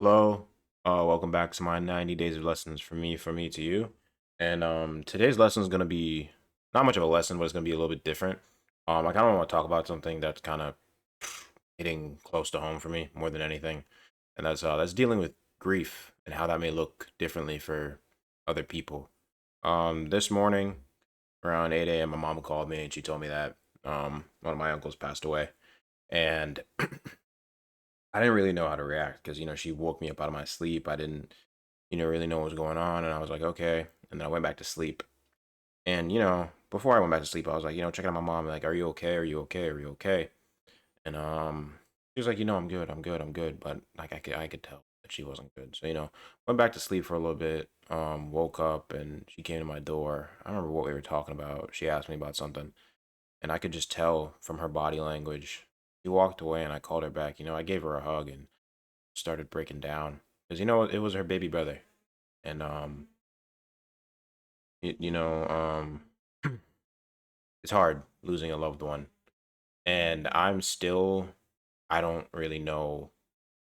Hello, welcome back to my 90 days of lessons from me to you. And today's lesson is gonna be not much of a lesson, but it's gonna be a little bit different. I kind of want to talk about something that's kind of hitting close to home for me more than anything, and that's dealing with grief and how that may look differently for other people. This morning around 8 a.m., my mom called me and she told me that one of my uncles passed away, and I didn't really know how to react because she woke me up out of my sleep. I didn't really know what was going on. And I was like, okay. And then I went back to sleep. And, before I went back to sleep, I was like, checking out my mom, like, are you okay? Are you okay? Are you okay? And she was like, I'm good. I'm good. I'm good. But like I could tell that she wasn't good. So, went back to sleep for a little bit. Woke up and she came to my door. I don't remember what we were talking about. She asked me about something. And I could just tell from her body language. She walked away and I called her back. I gave her a hug and started breaking down because it was her baby brother. And you, you know, it's hard losing a loved one. And I don't really know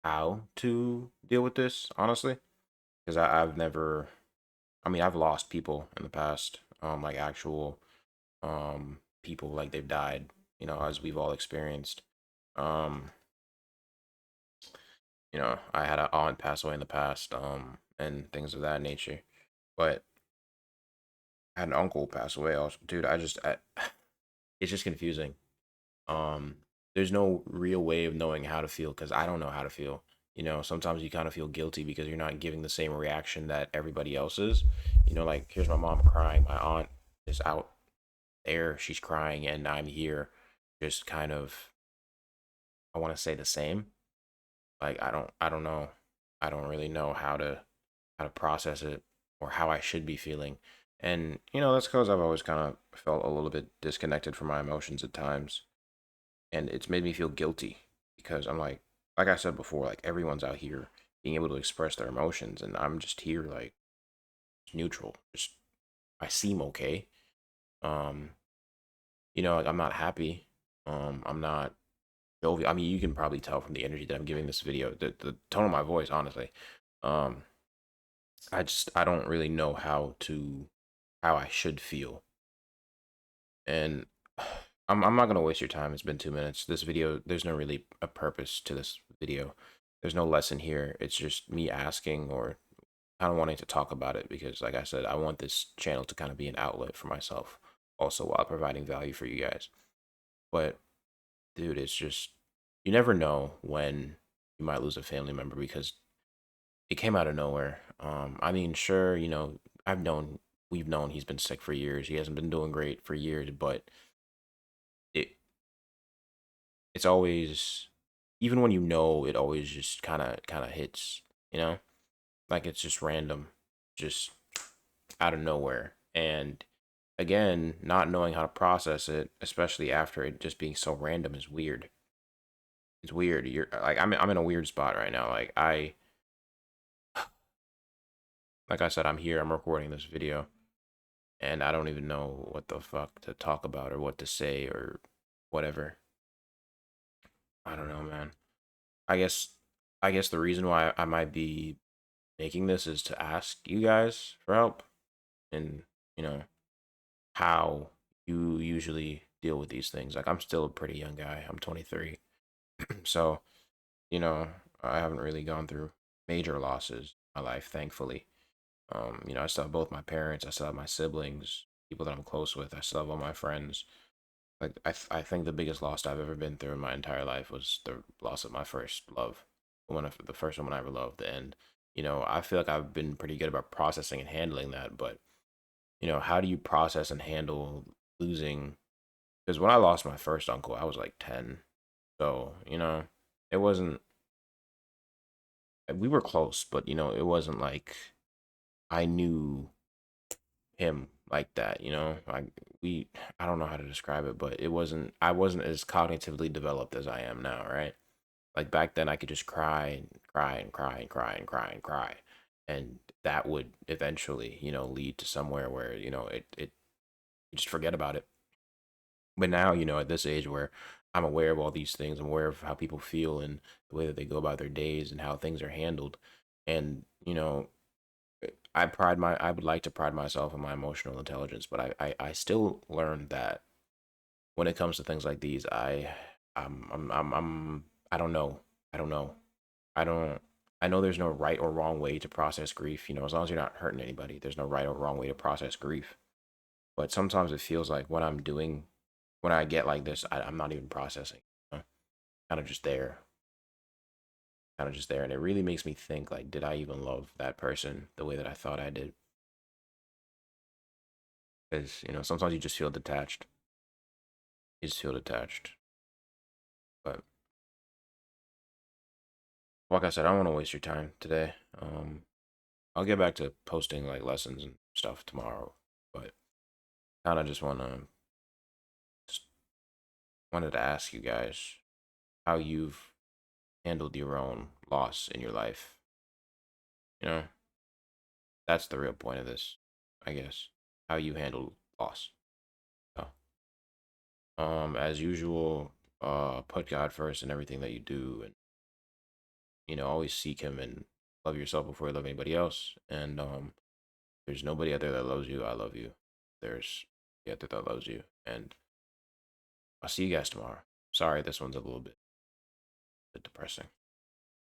how to deal with this, honestly, because I've never, I mean, I've lost people in the past, like actual people, like they've died, as we've all experienced. Um, I had an aunt pass away in the past, and things of that nature. But I had an uncle pass away also. Dude, it's just confusing. Um, there's no real way of knowing how to feel because I don't know how to feel. Sometimes you kind of feel guilty because you're not giving the same reaction that everybody else is. Like here's my mom crying, my aunt is out there, she's crying, and I'm here, just kind of, I want to say the same. Like I don't know, I don't really know how to process it or how I should be feeling. And that's because I've always kind of felt a little bit disconnected from my emotions at times, and it's made me feel guilty because I'm like I said before, like everyone's out here being able to express their emotions, and I'm just here like neutral. Just I seem okay. Um, like I'm not happy. I'm not jovial. I mean, you can probably tell from the energy that I'm giving this video, the tone of my voice, honestly. Um, I don't really know how I should feel, and I'm not gonna waste your time. It's been 2 minutes. This video, there's no really a purpose to this video. There's no lesson here. It's just me asking or kind of wanting to talk about it because, like I said, I want this channel to kind of be an outlet for myself, also while providing value for you guys. But dude, it's just you never know when you might lose a family member because it came out of nowhere. I mean, sure, I've known we've known he's been sick for years. He hasn't been doing great for years, but it it's always, even when it always just kind of hits, you know? Like it's just random, just out of nowhere. And again, not knowing how to process it, especially after it just being so random is weird. It's weird. You're like I'm in a weird spot right now. Like I said, I'm here, I'm recording this video, and I don't even know what the fuck to talk about or what to say or whatever. I don't know, man. I guess I guess the reason why I might be making this is to ask you guys for help and, you know, how you usually deal with these things. Like I'm still a pretty young guy. I'm 23. So, you know, I haven't really gone through major losses in my life, thankfully. I still have both my parents, I still have my siblings, people that I'm close with, I still have all my friends. Like I think the biggest loss I've ever been through in my entire life was the loss of my first love, the first woman I ever loved. And I feel like I've been pretty good about processing and handling that. But how do you process and handle losing? Because when I lost my first uncle, I was like 10. So it wasn't. We were close, but it wasn't like I knew him like that. Like we, I don't know how to describe it, but I wasn't as cognitively developed as I am now, right? Like back then I could just cry and cry and cry and cry and cry and cry, and that would eventually lead to somewhere where it you just forget about it. But now at this age where I'm aware of all these things. I'm aware of how people feel and the way that they go about their days and how things are handled. And, I would like to pride myself in my emotional intelligence, but I still learned that when it comes to things like these, I don't know. I don't know. I don't, I know there's no right or wrong way to process grief. As long as you're not hurting anybody, there's no right or wrong way to process grief. But sometimes it feels like when I get like this, I'm not even processing. Kind of just there, kind of just there, and it really makes me think like, did I even love that person the way that I thought I did? Because sometimes you just feel detached. You just feel detached. But like I said, I don't want to waste your time today. I'll get back to posting like lessons and stuff tomorrow. But kind of just wanted to ask you guys how you've handled your own loss in your life. You know, that's the real point of this, I guess. How you handle loss. So, as usual, put God first in everything that you do, and always seek Him and love yourself before you love anybody else. And there's nobody out there that loves you. I love you. There's the other that loves you, and I'll see you guys tomorrow. Sorry, this one's a little bit depressing.